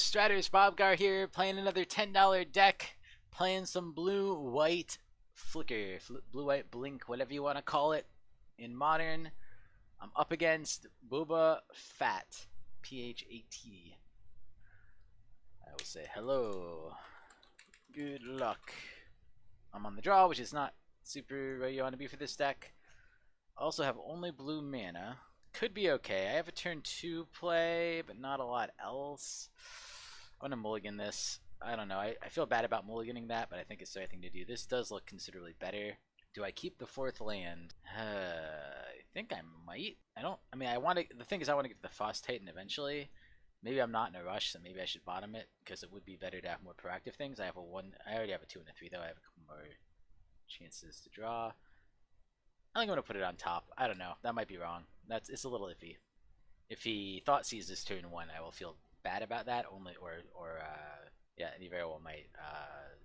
Stratter's Bobgar here, playing another $10 deck, playing some blue-white flicker, blue-white blink, whatever you want to call it, in Modern. I'm up against Boba Fat, P-H-A-T. I will say hello, good luck. I'm on the draw, which is not super where you want to be for this deck. I also have only blue mana. Could be okay. I have a turn 2 play, but not a lot else. I'm going to mulligan this. I don't know. I feel bad about mulliganing that, but I think it's the right thing to do. This does look considerably better. Do I keep the 4th land? I think I might. The thing is I want to get the Frost Titan eventually. Maybe I'm not in a rush, so maybe I should bottom it, because it would be better to have more proactive things. I already have a 2 and a 3, though. I have a couple more chances to draw. I think I'm going to put it on top. I don't know. That might be wrong. It's a little iffy. If he Thought Seizes turn 1, I will feel bad about that. Yeah, and he very well might.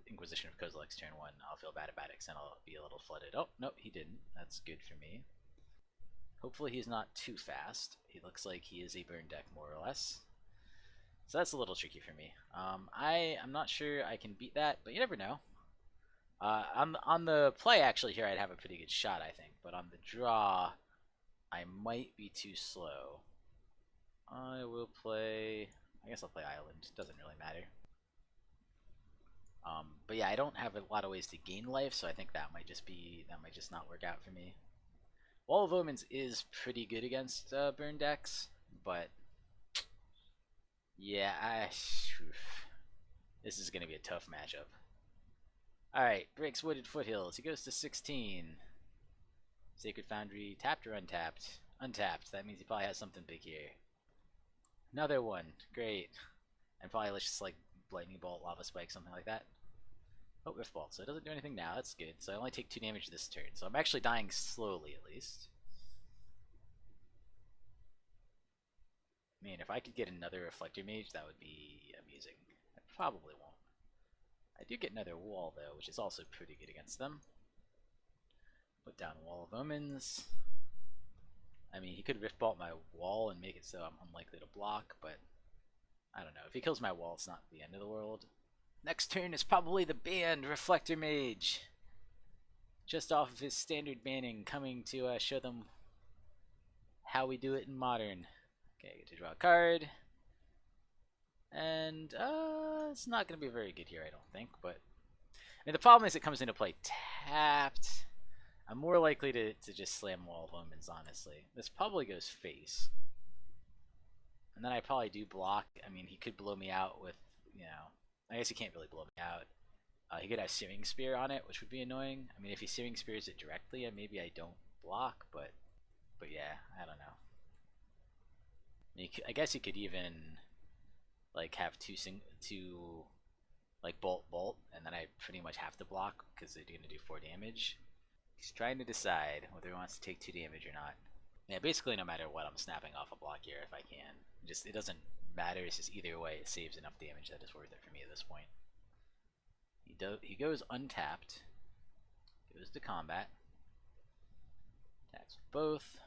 Inquisition of Kozilek's turn 1, I'll feel bad about it because then I'll be a little flooded. Oh, no, he didn't. That's good for me. Hopefully he's not too fast. He looks like he is a burn deck, more or less. So that's a little tricky for me. I'm not sure I can beat that, but you never know. On the play, actually, here I'd have a pretty good shot, I think. But on the draw, I might be too slow. I guess I'll play Island. Doesn't really matter. But yeah, I don't have a lot of ways to gain life, so I think that might just not work out for me. Wall of Omens is pretty good against burn decks, but yeah, this is gonna be a tough matchup. Alright, breaks Wooded Foothills. He goes to 16. Sacred Foundry, tapped or untapped? Untapped. That means he probably has something big here. Another one. Great. And probably let's just like Lightning Bolt, Lava Spike, something like that. Oh, Rift Bolt. So it doesn't do anything now. That's good. So I only take 2 damage this turn. So I'm actually dying slowly, at least. Man, if I could get another Reflector Mage, that would be amusing. I probably won't. I do get another wall, though, which is also pretty good against them. Put down Wall of Omens. I mean, he could Rift Bolt my wall and make it so I'm unlikely to block, but I don't know. If he kills my wall, it's not the end of the world. Next turn is probably the banned Reflector Mage. Just off of his standard banning, coming to show them how we do it in Modern. Okay, I get to draw a card. And it's not going to be very good here, I don't think. But I mean, the problem is it comes into play tapped. I'm more likely to just slam Wall of Omens, honestly. This probably goes face. And then I probably do block. I mean, he could blow me out with, I guess he can't really blow me out. He could have Searing Spear on it, which would be annoying. I mean, if he Searing Spears it directly, maybe I don't block, but yeah, I don't know. I mean, I guess he could even like have two like bolt, and then I pretty much have to block because they're gonna do 4 damage. He's trying to decide whether he wants to take 2 damage or not. Yeah, basically no matter what, I'm snapping off a block here if I can. It doesn't matter. It's just either way, it saves enough damage that is worth it for me at this point. He goes untapped. Goes to combat. Attacks both.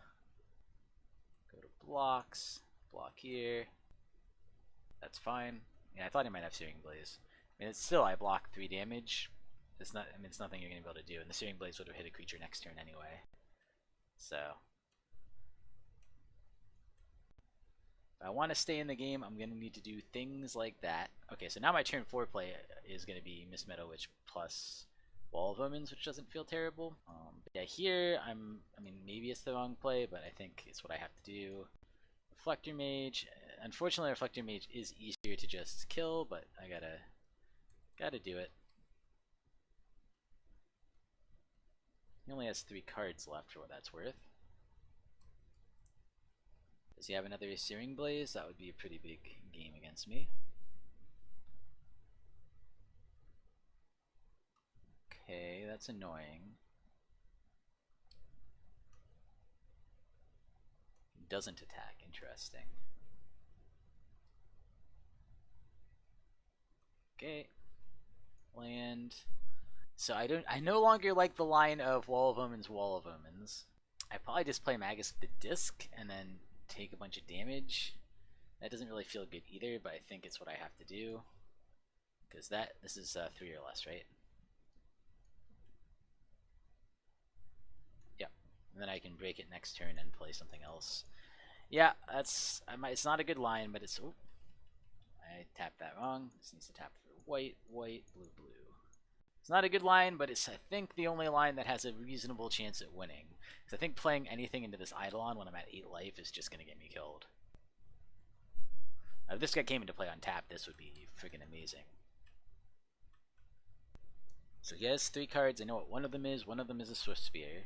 Go to blocks. Block here. That's fine. Yeah, I thought he might have Searing Blaze. I mean, it's still, I block 3 damage. It's nothing you're gonna be able to do, and the Searing Blaze would have hit a creature next turn anyway. So if I want to stay in the game, I'm going to need to do things like that. Okay, so now my turn 4 play is going to be Mistmeadow Witch plus Wall of Omens, which doesn't feel terrible. But yeah, here, maybe it's the wrong play, but I think it's what I have to do. Reflector Mage. Unfortunately, Reflector Mage is easier to just kill, but I gotta do it. He only has 3 cards left for what that's worth. Does he have another Searing Blaze? That would be a pretty big game against me. Okay, that's annoying. He doesn't attack. Interesting. Okay. Land. So I no longer like the line of Wall of Omens, Wall of Omens. I probably just play Magus with the disc and then take a bunch of damage. That doesn't really feel good either, but I think it's what I have to do. Because this is 3 or less, right? Yep. And then I can break it next turn and play something else. Yeah, it's not a good line, but it's... Oh, I tapped that wrong. This needs to tap for white, white, blue, blue. It's not a good line, but it's, I think, the only line that has a reasonable chance at winning. Because I think playing anything into this Eidolon when I'm at 8 life is just going to get me killed. If this guy came into play on tap, this would be freaking amazing. So he has 3 cards. I know what one of them is. One of them is a Swift Spear.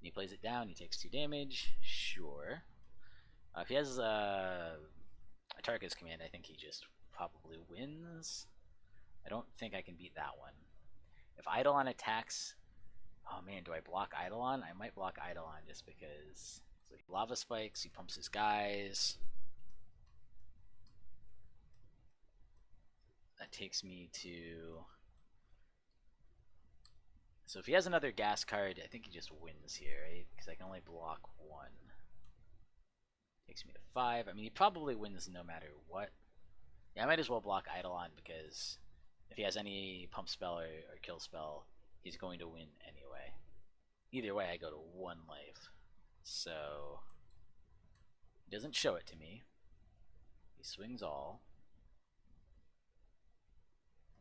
He plays it down. He takes 2 damage. Sure. If he has a Tarka's Command, I think he just probably wins. I don't think I can beat that one. If Eidolon attacks... Oh man, do I block Eidolon? I might block Eidolon just because... So he Lava Spikes, he pumps his guys. That takes me to... So if he has another gas card, I think he just wins here, right? Because I can only block 1. Takes me to 5. I mean, he probably wins no matter what. Yeah, I might as well block Eidolon because if he has any pump spell or kill spell, he's going to win anyway. Either way, I go to 1 life. So, he doesn't show it to me. He swings all.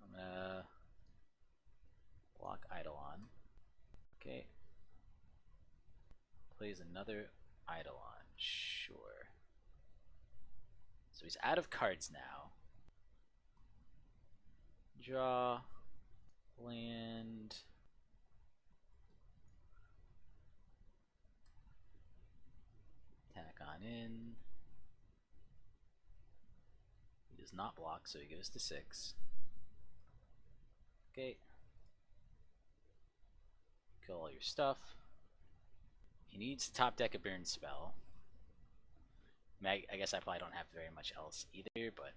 I'm gonna block Eidolon. Okay. Plays another Eidolon. Sure. So he's out of cards now. Draw. Land. Attack on in. He does not block, so he goes to 6. Okay. Kill all your stuff. He needs to top deck a burn spell. I guess I probably don't have very much else either, but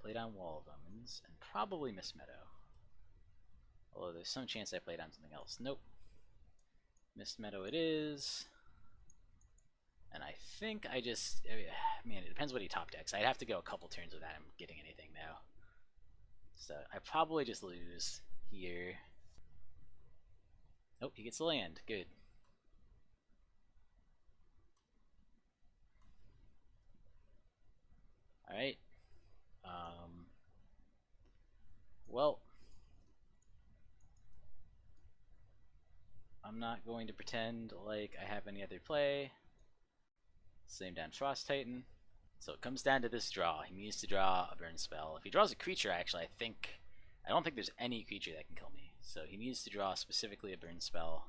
play down Wall of Omens and probably Mistmeadow. Although there's some chance I play down something else. Nope. Mistmeadow it is. And I think I just... man, it depends what he top decks. I'd have to go a couple turns without him getting anything now. So I probably just lose here. Nope, he gets the land. Good. Alright. Well, I'm not going to pretend like I have any other play. Same down Frost Titan. So it comes down to this draw. He needs to draw a burn spell. If he draws a creature, actually, I don't think there's any creature that can kill me. So he needs to draw specifically a burn spell.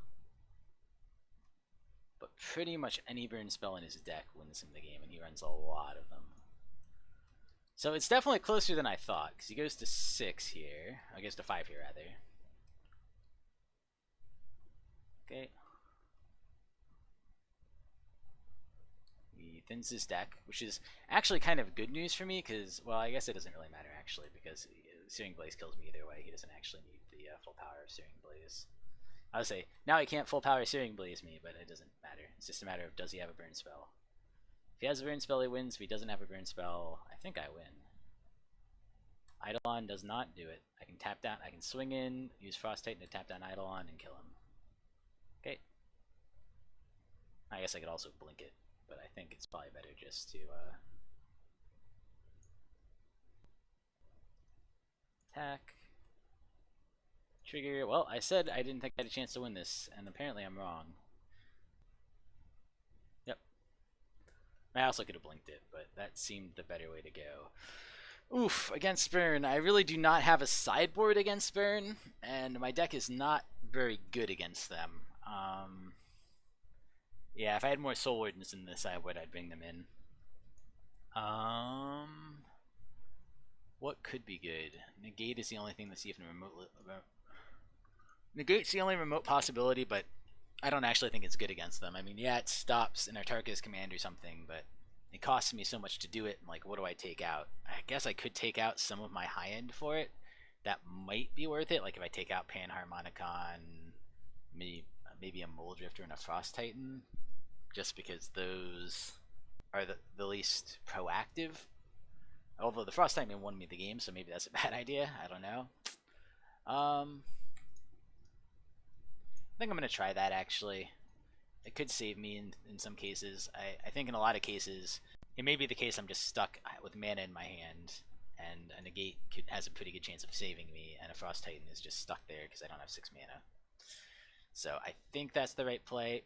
But pretty much any burn spell in his deck wins him the game, and he runs a lot of them. So it's definitely closer than I thought, because he goes to 6 here. I guess to 5 here, rather. Okay. He thins his deck, which is actually kind of good news for me, because, well, I guess it doesn't really matter, actually, because Searing Blaze kills me either way. He doesn't actually need the full power of Searing Blaze. I would say, now he can't full power Searing Blaze me, but it doesn't matter. It's just a matter of, does he have a burn spell? If he has a burn spell, he wins. If he doesn't have a burn spell, I think I win. Eidolon does not do it. I can tap down, I can swing in, use Frost Titan to tap down Eidolon and kill him. Okay. I guess I could also blink it, but I think it's probably better just to attack. Trigger. Well, I said I didn't think I had a chance to win this, and apparently I'm wrong. Yep. I also could have blinked it, but that seemed the better way to go. Oof, against Burn. I really do not have a sideboard against Burn, and my deck is not very good against them. Yeah, if I had more Soul Wardens in this, I'd bring them in. What could be good? Negate is the only thing that's even remotely... Negate's the only remote possibility, but I don't actually think it's good against them. I mean, yeah, it stops an Autarka's Command or something, but it costs me so much to do it, and like, what do I take out? I guess I could take out some of my high end for it. That might be worth it, like if I take out Panharmonicon, maybe maybe a Mulldrifter and a Frost Titan, just because those are the least proactive. Although the Frost Titan won me the game, so maybe that's a bad idea. I don't know. I think I'm gonna try that actually. It could save me in some cases. I think in a lot of cases, it may be the case I'm just stuck with mana in my hand, and a Negate has a pretty good chance of saving me, and a Frost Titan is just stuck there because I don't have 6 mana. So I think that's the right play.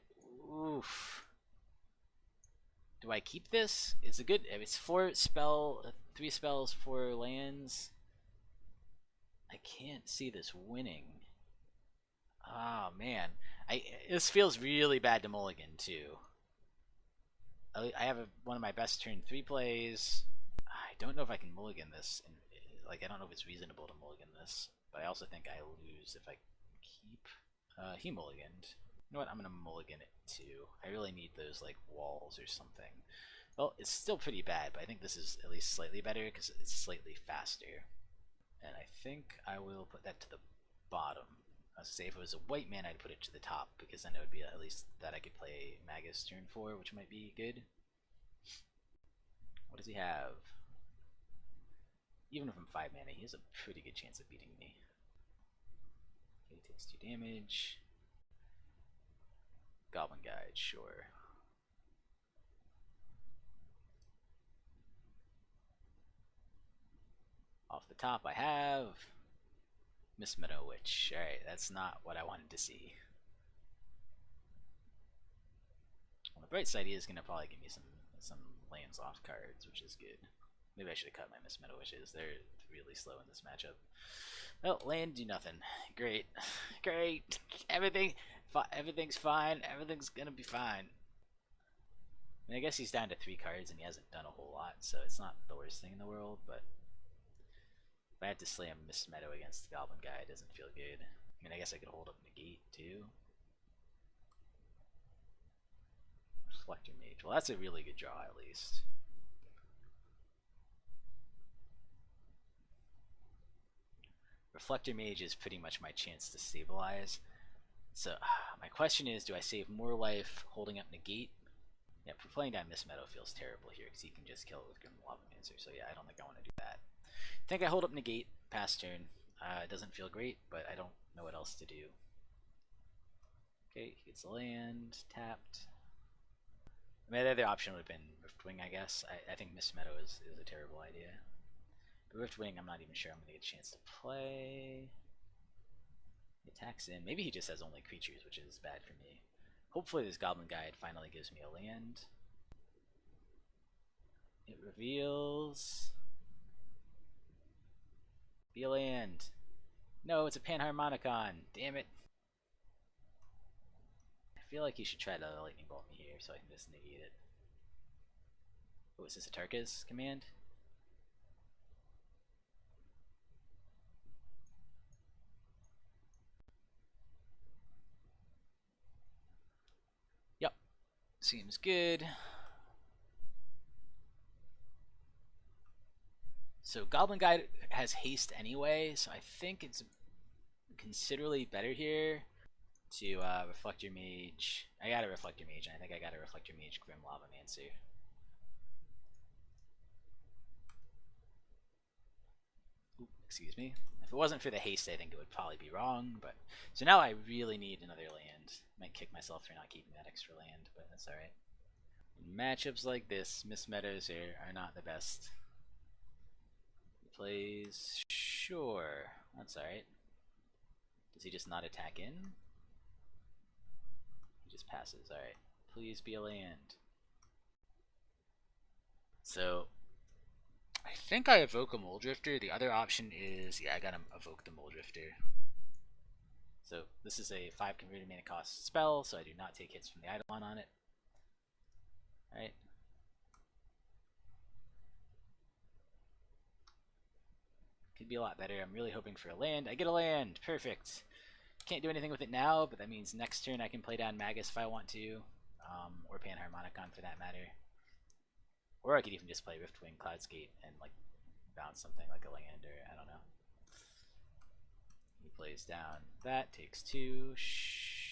Oof. Do I keep this? It's a good. It's 3 spells, 4 lands. I can't see this winning. Oh man, this feels really bad to mulligan too. I have one of my best turn 3 plays. I don't know if I can mulligan this, and like I don't know if it's reasonable to mulligan this, but I also think I lose if I keep. He mulliganed. You know what? I'm gonna mulligan it too. I really need those like walls or something. Well, it's still pretty bad, but I think this is at least slightly better because it's slightly faster. And I think I will put that to the bottom. I was gonna say if it was a white man, I'd put it to the top because then it would be at least that I could play Magus turn 4, which might be good. What does he have? Even if I'm 5 mana, he has a pretty good chance of beating me. Okay, he takes 2 damage. Goblin Guide, sure. Off the top, I have Mistmeadow Witch. Alright, that's not what I wanted to see. On the bright side, he is going to probably give me some lands off cards, which is good. Maybe I should have cut my Mistmeadow Witches. They're really slow in this matchup. Well, land do nothing. Great. Great. Everything's fine. Everything's going to be fine. I mean, I guess he's down to 3 cards and he hasn't done a whole lot, so it's not the worst thing in the world, but if I had to slam Mistmeadow against the Goblin Guy, it doesn't feel good. I mean, I guess I could hold up Negate, too. Reflector Mage. Well, that's a really good draw, at least. Reflector Mage is pretty much my chance to stabilize. So, my question is, do I save more life holding up Negate? Yeah, playing down Mistmeadow feels terrible here because he can just kill it with Grim Lavamancer. So yeah, I don't think I want to do that. I think I hold up Negate past turn. It doesn't feel great, but I don't know what else to do. Okay, he gets land, tapped. I mean, the other option would have been Riftwing, I guess. I think Mistmeadow is a terrible idea. But Riftwing, I'm not even sure I'm going to get a chance to play. He attacks in. Maybe he just has only creatures, which is bad for me. Hopefully this Goblin Guide finally gives me a land. It reveals... Be a land. No, it's a Panharmonicon. Damn it. I feel like he should try to lightning bolt me here so I can just negate it. Oh, is this a Tarka's command? Yep. Seems good. So Goblin Guide has haste anyway, so I think it's considerably better here to Reflector Mage. I got a Reflector Mage, and I think I got a Reflector Mage Grim Lavamancer. Ooh, excuse me. If it wasn't for the haste, I think it would probably be wrong, but... So now I really need another land. Might kick myself for not keeping that extra land, but that's alright. In matchups like this, Mistmeadows are not the best. Plays, sure, that's alright. Does he just not attack in? He just passes, alright. Please be a land. So, I think I evoke a Mulldrifter. The other option is, yeah, I gotta evoke the Mulldrifter. So, this is a 5 converted mana cost spell, so I do not take hits from the Eidolon on it. Alright. Could be a lot better. I'm really hoping for a land. I get a land. Perfect. Can't do anything with it now, but that means next turn I can play down Magus if I want to, or Panharmonicon for that matter. Or I could even just play Riftwing Cloudskate and like bounce something like a land, or I don't know. He plays down that, takes 2.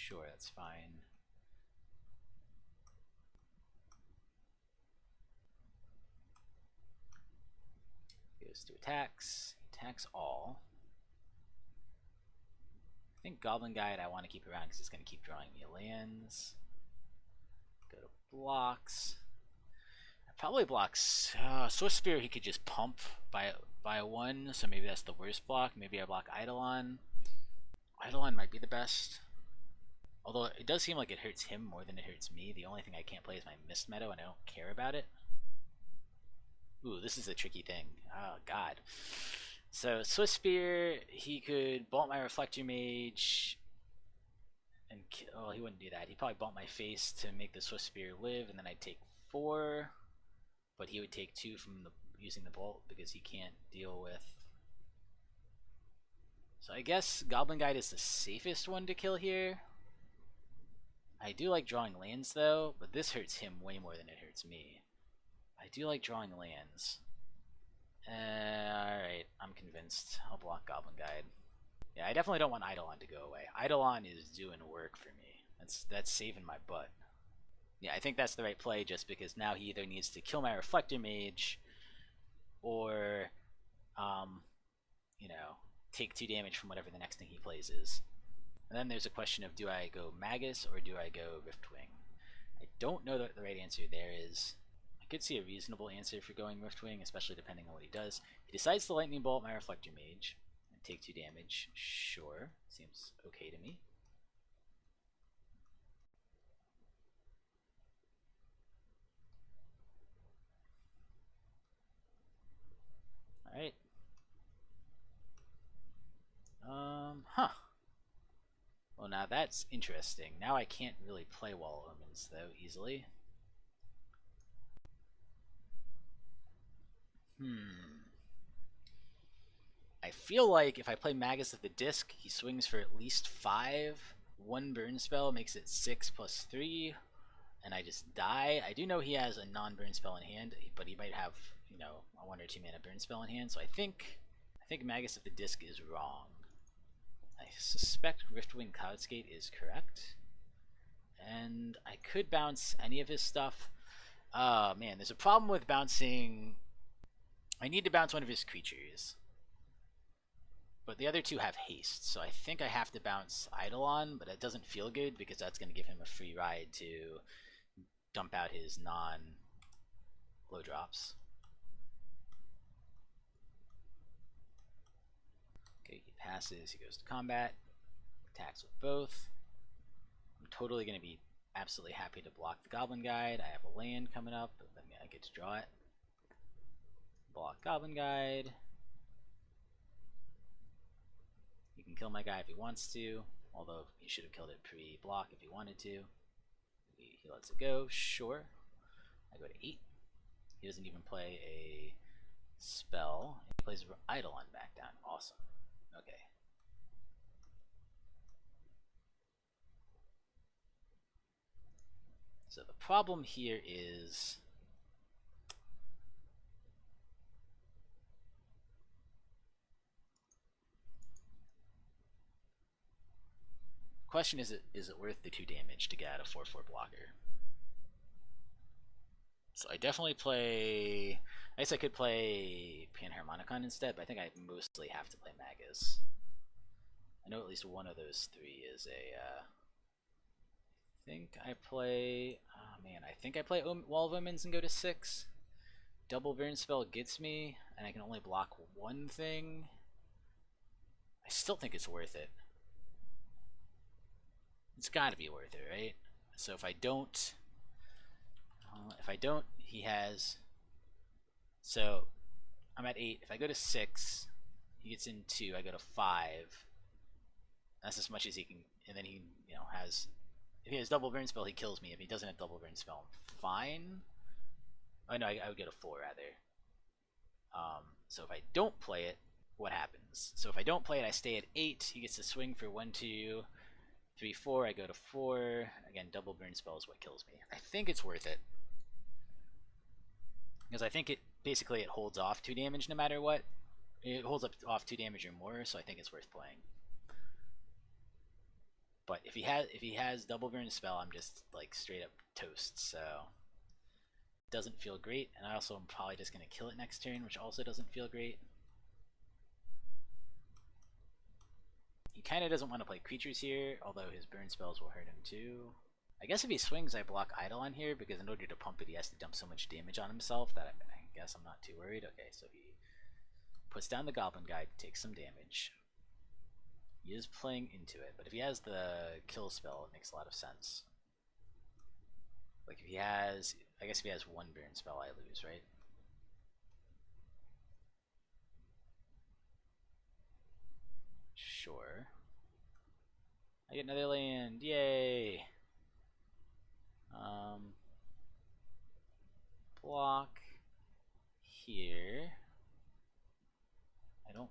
Sure, that's fine. Goes to attacks. Attacks all. I think Goblin Guide I want to keep around because it's going to keep drawing me lands. Go to blocks. Probably blocks Swift Spear. He could just pump by one, so maybe that's the worst block. Maybe I block Eidolon. Eidolon might be the best, although it does seem like it hurts him more than it hurts me. The only thing I can't play is my Mistmeadow, and I don't care about it. Ooh, this is a tricky thing. Oh god. So Swift Spear, he could bolt my Reflector Mage, and oh, he wouldn't do that. He'd probably bolt my face to make the Swift Spear live, and then I'd take 4. But he would take 2 from using the bolt because he can't deal with. So I guess Goblin Guide is the safest one to kill here. I do like drawing lands though, but this hurts him way more than it hurts me. I do like drawing lands. Alright, I'm convinced. I'll block Goblin Guide. Yeah, I definitely don't want Eidolon to go away. Eidolon is doing work for me. That's saving my butt. Yeah, I think that's the right play just because now he either needs to kill my Reflector Mage or, you know, take 2 damage from whatever the next thing he plays is. And then there's a question of, do I go Magus or do I go Riftwing? I don't know what the right answer there is. I could see a reasonable answer for going Riftwing, especially depending on what he does. He decides to Lightning Bolt my Reflector Mage and take 2 damage. Sure, seems okay to me. Alright. Huh. Well, now that's interesting. Now I can't really play Wall of Omens, though, easily. I feel like if I play Magus of the Disc, he swings for at least 5. 1 burn spell makes it 6 plus 3, and I just die. I do know he has a non-burn spell in hand, but he might have, you know, a 1 or 2 mana burn spell in hand, so I think Magus of the Disc is wrong. I suspect Riftwing Cloudskate is correct, and I could bounce any of his stuff. Oh man, there's a problem with bouncing. I need to bounce one of his creatures, but the other 2 have haste, so I think I have to bounce Eidolon, but it doesn't feel good because that's going to give him a free ride to dump out his non-low drops. Okay, he passes, he goes to combat, attacks with both. I'm totally going to be absolutely happy to block the Goblin Guide. I have a land coming up, but then I get to draw it. Block Goblin Guide. He can kill my guy if he wants to, although he should have killed it pre-block if he wanted to. He lets it go, sure. I go to 8. He doesn't even play a spell. He plays Eidolon back down. Awesome. Okay. So the problem here is question is it worth the 2 damage to get out a 4/4 blocker? So I definitely play. I guess I could play Panharmonicon instead, but I think I mostly have to play Magus. I know at least one of those 3 is a. I think I play. Oh man, I think I play Wall of Omens and go to 6. Double burn spell gets me, and I can only block 1 thing. I still think it's worth it. It's got to be worth it, right? So if I don't, he has. So I'm at 8. If I go to 6, he gets in 2. I go to 5. That's as much as he can, and then he, you know, has. If he has double burn spell, he kills me. If he doesn't have double burn spell, I'm fine. Oh no, I would get a 4 rather. So if I don't play it, what happens? So if I don't play it, I stay at 8. He gets to swing for 1, 2, 3, 4. I go to 4. Again, double burn spell is what kills me. I think it's worth it because I think it basically it holds off 2 damage no matter what. It holds off 2 damage or more, so I think it's worth playing. But if he has double burn spell, I'm just like straight up toast. So doesn't feel great, and I also am probably just gonna kill it next turn, which also doesn't feel great. He kind of doesn't want to play creatures here, although his burn spells will hurt him too. I guess if he swings, I block Idol on here, because in order to pump it, he has to dump so much damage on himself that I guess I'm not too worried. Okay, so he puts down the Goblin Guide, takes some damage. He is playing into it, but if he has the kill spell, it makes a lot of sense. Like if he has, I guess if he has one burn spell, I lose, right? Sure. I get another land, yay! Block here. I don't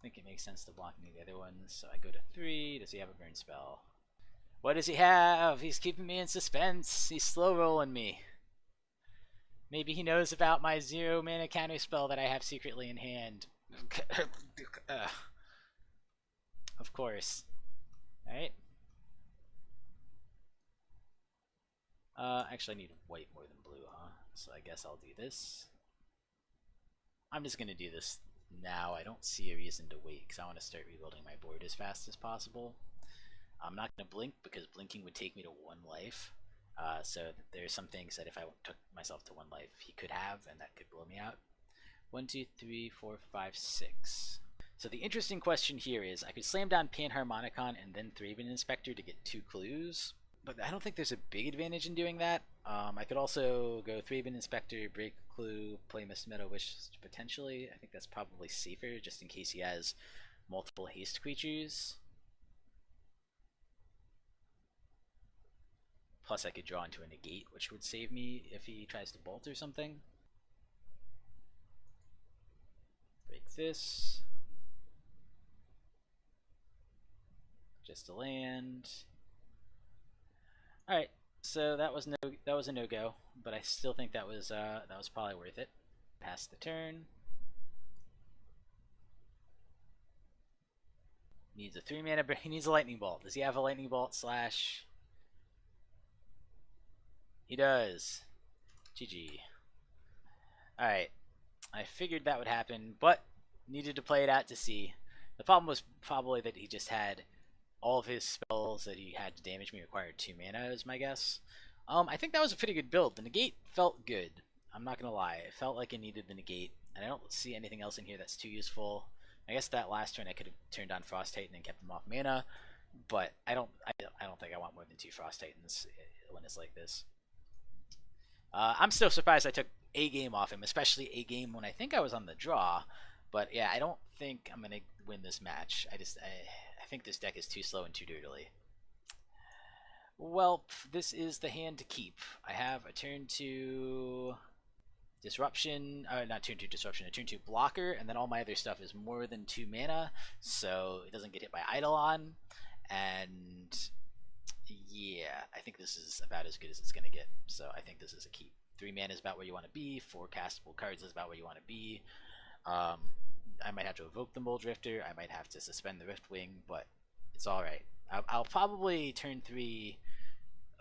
think it makes sense to block any of the other ones, so I go to 3. Does he have a burn spell? What does he have? He's keeping me in suspense. He's slow rolling me. Maybe he knows about my 0 mana counter spell that I have secretly in hand. Of course. Alright. Actually I need white more than blue, huh? So I guess I'll do this. I'm just gonna do this now. I don't see a reason to wait, because I want to start rebuilding my board as fast as possible. I'm not gonna blink, because blinking would take me to 1 life. So there's some things that if I took myself to 1 life, he could have, and that could blow me out. 1, 2, 3, 4, 5, 6. So the interesting question here is, I could slam down Panharmonicon and then Thraben Inspector to get 2 clues, but I don't think there's a big advantage in doing that. I could also go Thraben Inspector, break clue, play Mistmeadow Witch potentially. I think that's probably safer, just in case he has multiple haste creatures. Plus I could draw into a Negate, which would save me if he tries to bolt or something. Break this. Just a land. Alright, so that was a no-go, but I still think that was probably worth it. Pass the turn. Needs a 3 mana, he needs a lightning bolt. Does he have a lightning bolt slash? He does. GG. Alright. I figured that would happen, but needed to play it out to see. The problem was probably that he just had all of his spells that he had to damage me required 2 mana, is my guess. I think that was a pretty good build. The Negate felt good. I'm not gonna lie. It felt like it needed the Negate, and I don't see anything else in here that's too useful. I guess that last turn I could have turned on Frost Titan and kept him off mana, but I don't think I want more than 2 Frost Titans when it's like this. I'm still surprised I took a game off him, especially a game when I think I was on the draw. But yeah, I don't think I'm gonna win this match. I think this deck is too slow and too dirtily. Well, this is the hand to keep. I have a turn 2 disruption, not turn 2 disruption, a turn 2 blocker, and then all my other stuff is more than 2 mana, so it doesn't get hit by Eidolon. And yeah, I think this is about as good as it's gonna get. So I think this is a keep. 3 mana is about where you want to be. 4 castable cards is about where you want to be. I might have to evoke the Mulldrifter. I might have to suspend the Riftwing, but it's all right. I'll probably turn 3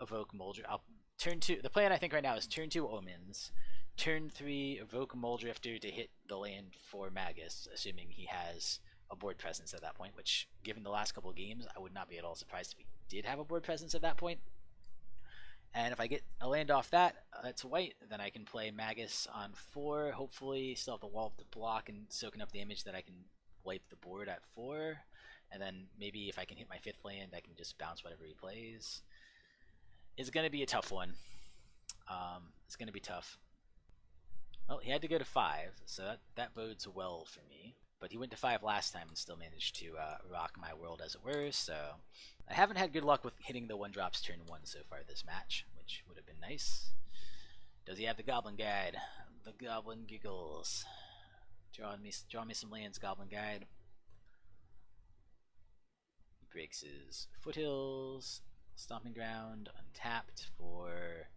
evoke Mulldrifter. I'll turn 2. The plan I think right now is turn 2 Omens, turn 3 evoke Mulldrifter to hit the land for Magus, assuming he has a board presence at that point. Which, given the last couple of games, I would not be at all surprised if he did have a board presence at that point. And if I get a land off that, that's white, then I can play Magus on 4, hopefully still have the wall to block and soak enough damage that I can wipe the board at 4. And then maybe if I can hit my 5th land, I can just bounce whatever he plays. It's going to be a tough one. It's going to be tough. Well, he had to go to 5, so that bodes well for me. But he went to 5 last time and still managed to rock my world, as it were, so I haven't had good luck with hitting the 1-drops turn 1 so far this match, which would have been nice. Does he have the Goblin Guide? The Goblin giggles. Draw me some lands, Goblin Guide. He breaks his Foothills, Stomping Ground, untapped for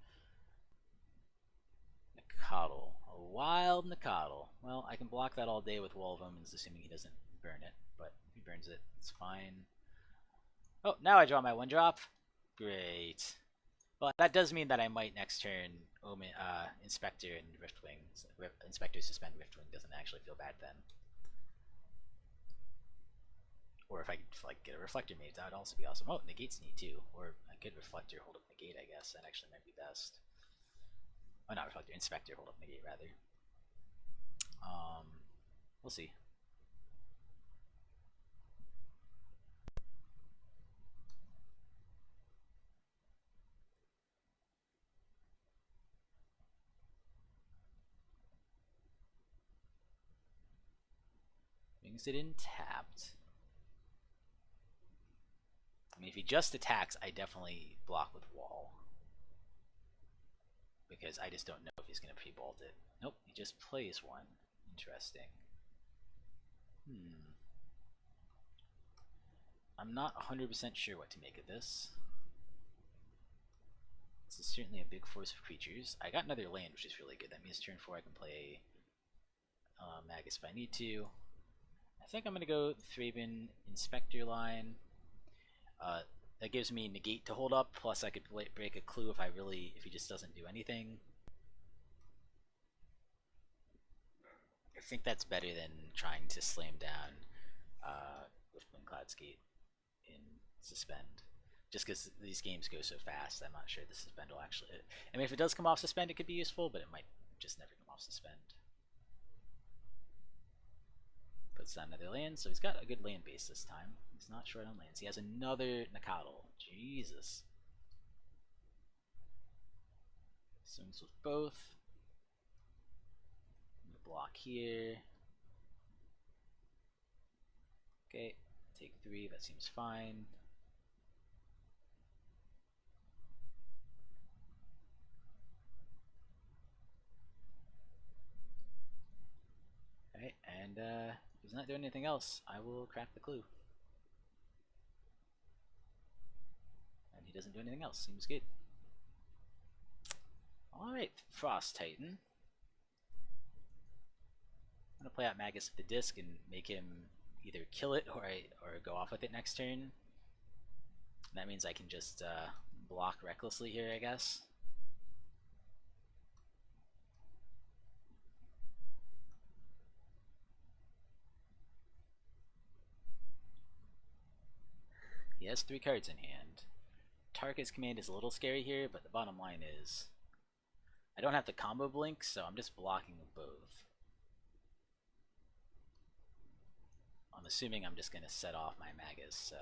Nicodle. A wild Nicodle. Well, I can block that all day with Wall of Omens, assuming he doesn't burn it, but if he burns it, it's fine. Oh, now I draw my 1-drop. Great. Well, that does mean that I might next turn Inspector and Riftwing. So Inspector suspend Riftwing doesn't actually feel bad then. Or if I could like get a Reflector Mage, that would also be awesome. Oh, Negate's neat too. Or I could Reflector, hold up Negate, I guess. That actually might be best. Oh, not Reflector, Inspector, hold up Negate, rather. We'll see. Brings it in tapped. I mean, if he just attacks, I definitely block with Wall. Because I just don't know if he's going to pre-bolt it. Nope, he just plays one. Interesting. I'm not 100% sure what to make of this. This is certainly a big force of creatures. I got another land, which is really good. That means turn 4 I can play Magus if I need to. I think I'm going to go Thraben Inspector line. That gives me Negate to hold up, plus I could break a clue if he just doesn't do anything. I think that's better than trying to slam down Riftwing Cloudskate in suspend. Just because these games go so fast, I'm not sure the suspend will actually. I mean, if it does come off suspend, it could be useful, but it might just never come off suspend. Puts down another land, so he's got a good land base this time. He's not short on lands. He has another Nakatl. Jesus. Swings with both. Block here. Okay, take 3, that seems fine. Alright, and if he's not doing anything else, I will crack the clue. And he doesn't do anything else, seems good. Alright, Frost Titan. I'm gonna play out Magus with the disc and make him either kill it or go off with it next turn. That means I can just block recklessly here, I guess. He has 3 cards in hand. Tarka's command is a little scary here, but the bottom line is I don't have the combo blink, so I'm just blocking with both. I'm assuming I'm just going to set off my Magus, so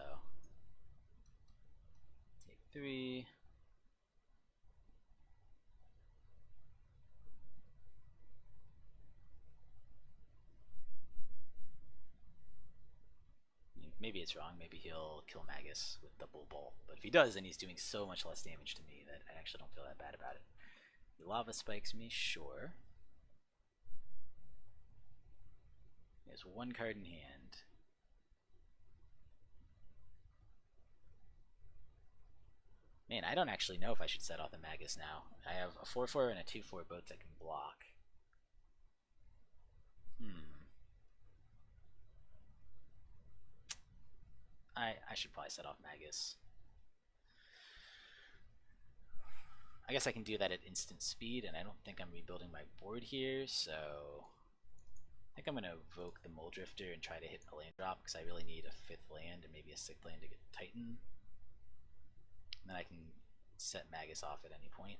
take 3. Maybe it's wrong, maybe he'll kill Magus with double bolt, but if he does, then he's doing so much less damage to me that I actually don't feel that bad about it. He lava spikes me, sure. He has 1 card in hand. Man, I don't actually know if I should set off the Magus now. I have a 4/4 and a 2/4 both that can block. I should probably set off Magus. I guess I can do that at instant speed, and I don't think I'm rebuilding my board here, so I think I'm going to evoke the Mulldrifter and try to hit a land drop, because I really need a 5th land and maybe a 6th land to get Titan. And then I can set Magus off at any point.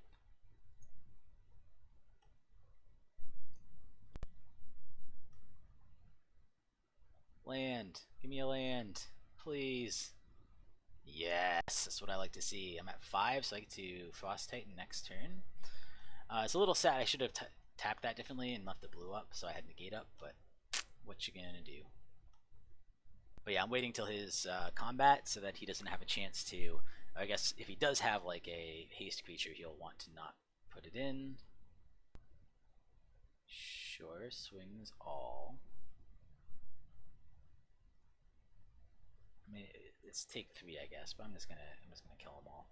Land. Give me a land. Please. Yes, that's what I like to see. I'm at 5, so I get to Frost Titan next turn. It's a little sad. I should have tapped that differently and left the blue up, so I had Negate up, but what you gonna do? But yeah, I'm waiting till his combat so that he doesn't have a chance to. I guess if he does have like a haste creature, he'll want to not put it in. Sure, swings all. I mean, it's take 3, I guess, but I'm just gonna kill them all.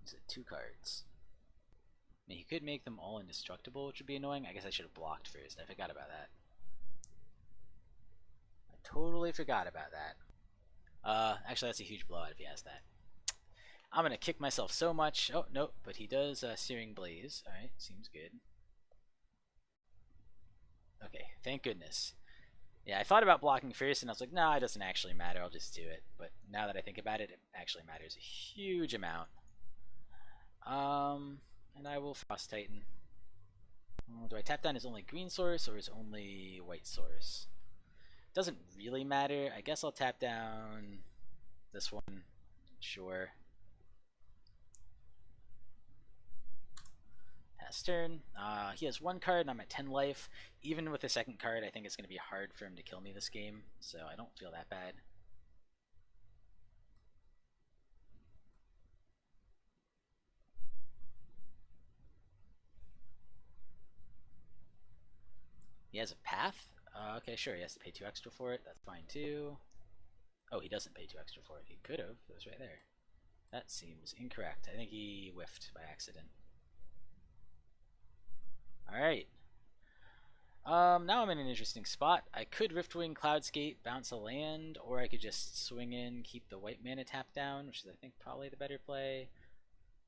Is it 2 cards? I mean, he could make them all indestructible, which would be annoying. I guess I should have blocked first. I forgot about that. I totally forgot about that. Actually, that's a huge blowout if he has that. I'm gonna kick myself so much. Oh, nope, but he does Searing Blaze. Alright, seems good. Okay, thank goodness. Yeah, I thought about blocking first, and I was like, nah, it doesn't actually matter, I'll just do it. But now that I think about it, it actually matters a huge amount. And I will Frost Titan. Do I tap down his only green source, or his only white source? Doesn't really matter. I guess I'll tap down this one. Sure. Pass turn. He has one card and I'm at 10 life. Even with the second card, I think it's going to be hard for him to kill me this game, so I don't feel that bad. He has a path? Okay, sure, he has to pay 2 extra for it. That's fine too. Oh, he doesn't pay 2 extra for it. He could have. It was right there. That seems incorrect. I think he whiffed by accident. Alright. Now I'm in an interesting spot. I could Riftwing Cloudskate, bounce a land, or I could just swing in, keep the white mana tapped down, which is I think probably the better play.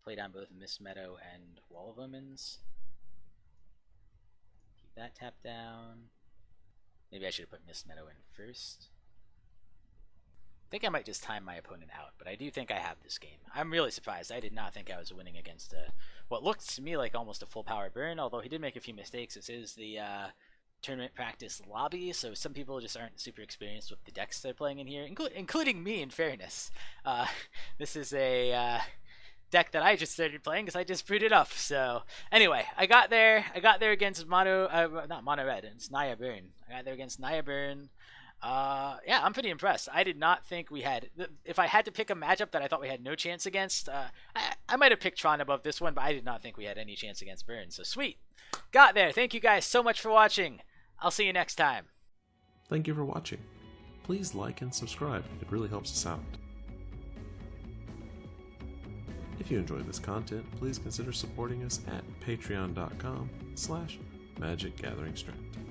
Play down both Mistmeadow and Wall of Omens. Keep that tapped down. Maybe I should have put Mistmeadow in first. I think I might just time my opponent out, but I do think I have this game. I'm really surprised. I did not think I was winning against what looked to me like almost a full power burn, although he did make a few mistakes. This is the tournament practice lobby, so some people just aren't super experienced with the decks they're playing in here, including me, in fairness. This is a deck that I just started playing because I just booted up. So anyway, I got there against not Mono Red, it's Naya Burn. I got there against Naya Burn. Yeah, I'm pretty impressed. I did not think we had, if I had to pick a matchup that I thought we had no chance against, I might have picked Tron above this one, but I did not think we had any chance against Burn. So sweet. Got there. Thank you guys so much for watching. I'll see you next time. Thank you for watching. Please like and subscribe. It really helps us out. If you enjoyed this content, please consider supporting us at patreon.com/magicgatheringstrand.